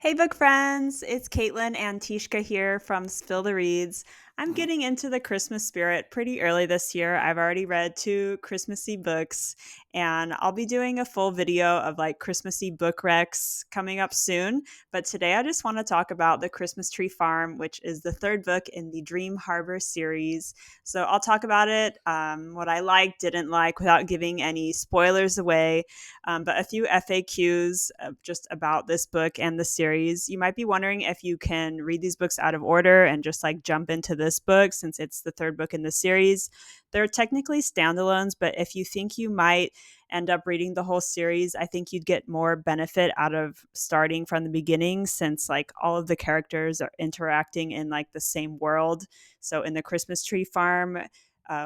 Hey, book friends! It's Caitlin and Tishka here from Spill the Reads. I'm getting into the Christmas spirit pretty early this year. I've already read two Christmassy books, and I'll be doing a full video of like Christmassy book recs coming up soon. But today I just want to talk about The Christmas Tree Farm, which is the third book in the Dream Harbor series. So I'll talk about it, what I liked, didn't like, without giving any spoilers away. But a few FAQs just about this book and the series. You might be wondering if you can read these books out of order and just like jump into this book since it's the third book in the series. They're technically standalones, but if you think you might end up reading the whole series, I think you'd get more benefit out of starting from the beginning since like all of the characters are interacting in like the same world. So in the Christmas Tree Farm,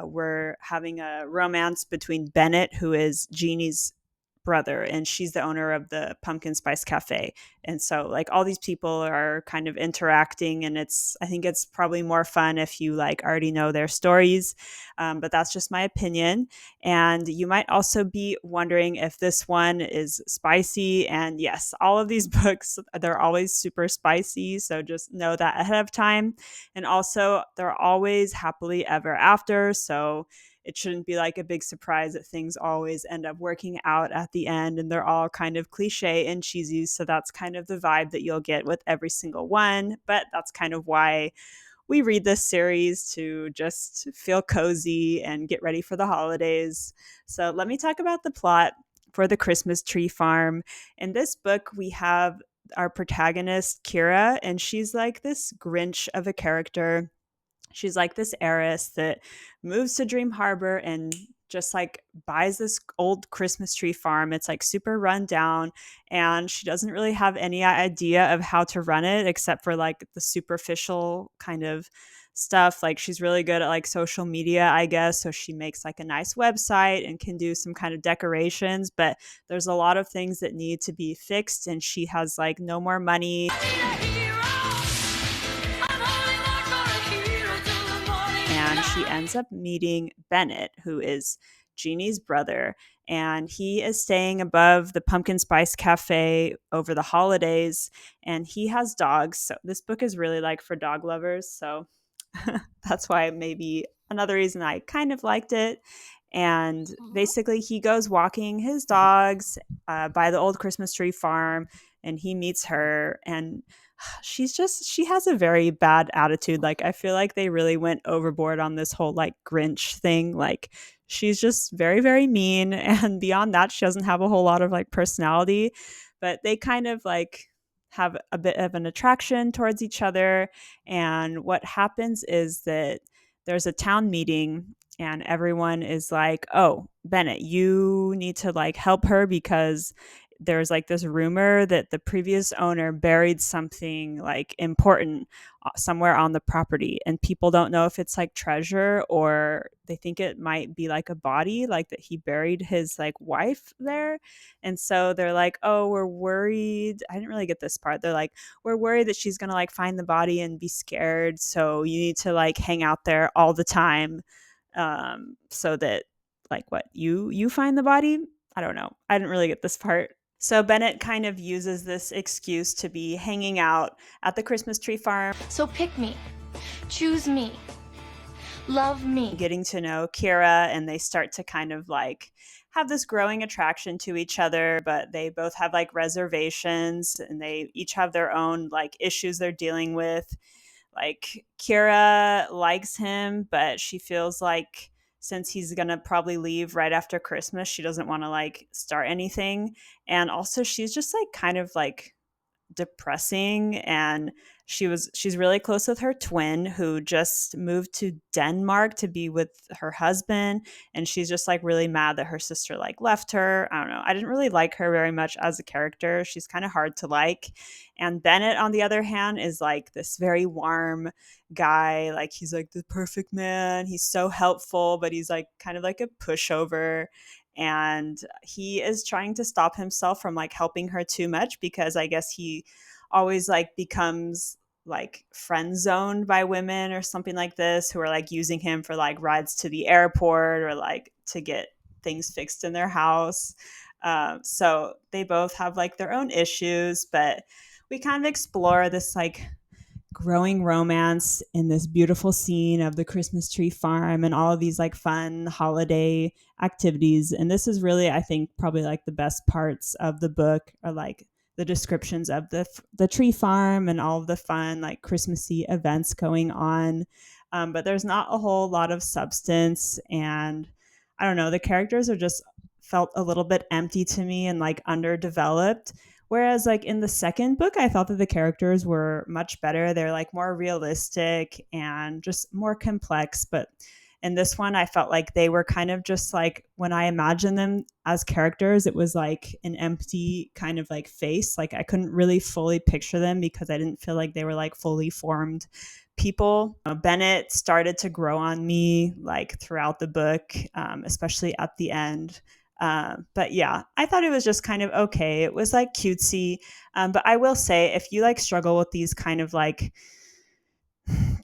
we're having a romance between Bennett, who is Jeannie's brother, and she's the owner of the Pumpkin Spice Cafe. And so like all these people are kind of interacting, and I think it's probably more fun if you like already know their stories. But that's just my opinion. And you might also be wondering if this one is spicy. And yes, all of these books, they're always super spicy. So just know that ahead of time. And also they're always happily ever after. So it shouldn't be like a big surprise that things always end up working out at the end and they're all kind of cliche and cheesy. So that's kind of the vibe that you'll get with every single one. But that's kind of why we read this series, to just feel cozy and get ready for the holidays. So let me talk about the plot for The Christmas Tree Farm. In this book, we have our protagonist, Kira, and she's like this Grinch of a character. She's like this heiress that moves to Dream Harbor and just like buys this old Christmas tree farm. It's like super run down, and she doesn't really have any idea of how to run it except for like the superficial kind of stuff. Like she's really good at like social media, I guess. So she makes like a nice website and can do some kind of decorations, but there's a lot of things that need to be fixed, and she has like no more money. And she ends up meeting Bennett, who is Jeannie's brother. And he is staying above the Pumpkin Spice Cafe over the holidays. And he has dogs. So this book is really like for dog lovers. So that's why maybe another reason I kind of liked it. And basically, he goes walking his dogs by the old Christmas tree farm, and he meets her. And she has a very bad attitude. Like, I feel like they really went overboard on this whole like Grinch thing. Like, she's just very, very mean. And beyond that, she doesn't have a whole lot of like personality, but they kind of like have a bit of an attraction towards each other. And what happens is that there's a town meeting, and everyone is like, "Oh, Bennett, you need to like help her because there's like this rumor that the previous owner buried something like important somewhere on the property, and people don't know if it's like treasure or they think it might be like a body, like that he buried his like wife there." And so they're like, "Oh, we're worried." I didn't really get this part. They're like, "We're worried that she's gonna like find the body and be scared, so you need to like hang out there all the time, so that like what you find the body." I don't know, I didn't really get this part. So Bennett kind of uses this excuse to be hanging out at the Christmas tree farm, So pick me, choose me, love me. getting to know Kira, and they start to kind of like have this growing attraction to each other, but they both have like reservations, and they each have their own like issues they're dealing with. Like Kira likes him, but she feels like since he's gonna probably leave right after Christmas, she doesn't want to like start anything. And also she's just like kind of like depressing, and she's really close with her twin who just moved to Denmark to be with her husband, and she's just like really mad that her sister like left her. I don't know, I didn't really like her very much as a character. She's kind of hard to like. And Bennett, on the other hand, is like this very warm guy. Like he's like the perfect man, he's so helpful, but he's like kind of like a pushover, and he is trying to stop himself from like helping her too much because I guess he always like becomes like friend zoned by women or something like this, who are like using him for like rides to the airport or like to get things fixed in their house. So they both have like their own issues, but we kind of explore this like growing romance in this beautiful scene of the Christmas tree farm and all of these like fun holiday activities. And this is really, I think, probably like the best parts of the book are like the descriptions of the tree farm and all of the fun like Christmassy events going on. But there's not a whole lot of substance, and I don't know, the characters are just felt a little bit empty to me and like underdeveloped. Whereas, like in the second book, I thought that the characters were much better. They're like more realistic and just more complex. But in this one, I felt like they were kind of just like when I imagined them as characters, it was like an empty kind of like face. Like I couldn't really fully picture them because I didn't feel like they were like fully formed people. Bennett started to grow on me like throughout the book, especially at the end. But yeah, I thought it was just kind of okay. It was like cutesy. But I will say, if you like struggle with these kind of like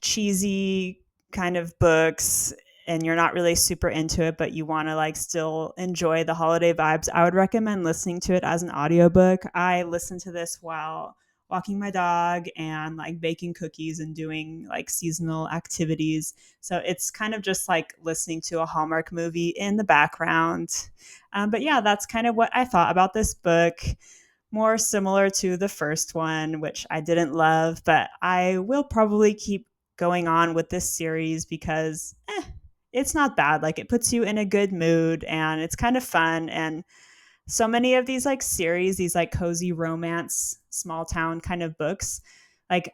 cheesy kind of books and you're not really super into it, but you want to like still enjoy the holiday vibes, I would recommend listening to it as an audiobook. I listened to this while walking my dog and like baking cookies and doing like seasonal activities. So it's kind of just like listening to a Hallmark movie in the background. But yeah, that's kind of what I thought about this book. More similar to the first one, which I didn't love, but I will probably keep going on with this series because it's not bad. Like it puts you in a good mood and it's kind of fun. And so many of these like series, these like cozy romance, small town kind of books, like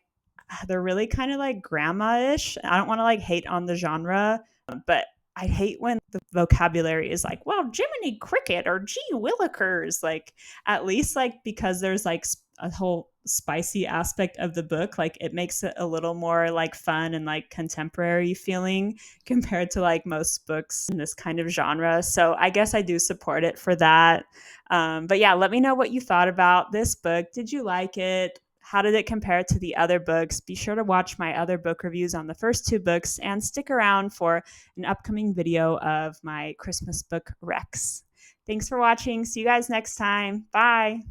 they're really kind of like grandma-ish. I don't want to like hate on the genre, but I hate when the vocabulary is like, well, Jiminy Cricket or gee willikers. Like at least like because there's like a whole spicy aspect of the book, like it makes it a little more like fun and like contemporary feeling compared to like most books in this kind of genre. So I guess I do support it for that. But yeah, let me know what you thought about this book. Did you like it? How did it compare to the other books? Be sure to watch my other book reviews on the first two books and stick around for an upcoming video of my Christmas book Rex. Thanks for watching. See you guys next time. Bye.